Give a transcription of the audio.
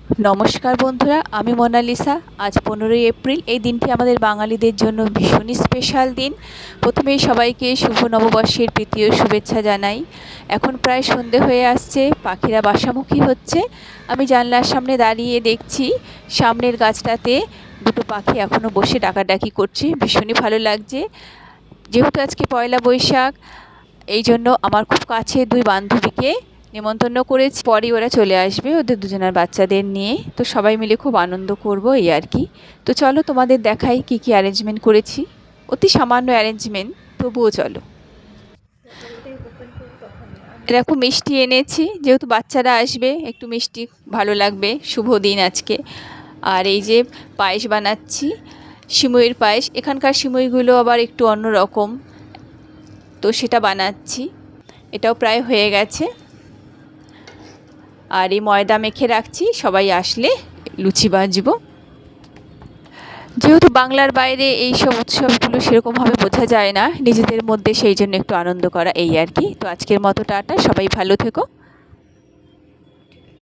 নমস্কার বন্ধুরা, আমি মোনালিসা। আজ 15ই এপ্রিল। এই দিনটি আমাদের বাঙালিদের জন্য ভীষণই স্পেশাল দিন। প্রথমেই সবাইকে শুভ নববর্ষের প্রীতি ও শুভেচ্ছা জানাই। এখন প্রায় সন্ধে হয়ে আসছে, পাখিরা বাসামুখী হচ্ছে। আমি জানলার সামনে দাঁড়িয়ে দেখছি সামনের গাছটাতে দুটো পাখি এখনও বসে ডাকাডাকি করছে। ভীষণই ভালো লাগছে। যেহেতু আজকে পয়লা বৈশাখ, এই জন্য আমার খুব কাছের দুই বান্ধবীকে নিমন্ত্রণ করেছি। পরেই ওরা চলে আসবে ওদের দুজনের বাচ্চাদের নিয়ে। তো সবাই মিলে খুব আনন্দ করব, এই আর কি। তো চলো তোমাদের দেখাই কি কি অ্যারেঞ্জমেন্ট করেছি। অতি সামান্য অ্যারেঞ্জমেন্ট, তবুও চলো। এরকম মিষ্টি এনেছি, যেহেতু বাচ্চারা আসবে একটু মিষ্টি ভালো লাগবে, শুভ দিন আজকে। আর এই যে পায়েস বানাচ্ছি, সিমইয়ের পায়েস। এখানকার সিমইগুলো আবার একটু অন্য রকম, তো সেটা বানাচ্ছি। এটাও প্রায় হয়ে গেছে। আর এই ময়দা মেখে রাখছি, সবাই আসলে লুচি ভাজবো। যেহেতু বাংলার বাইরে এই সব উৎসবগুলো সেরকমভাবে বোঝা যায় না নিজেদের মধ্যে, সেই জন্য একটু আনন্দ করা, এই আর কি। তো আজকের মতো টাটা, সবাই ভালো থেকো।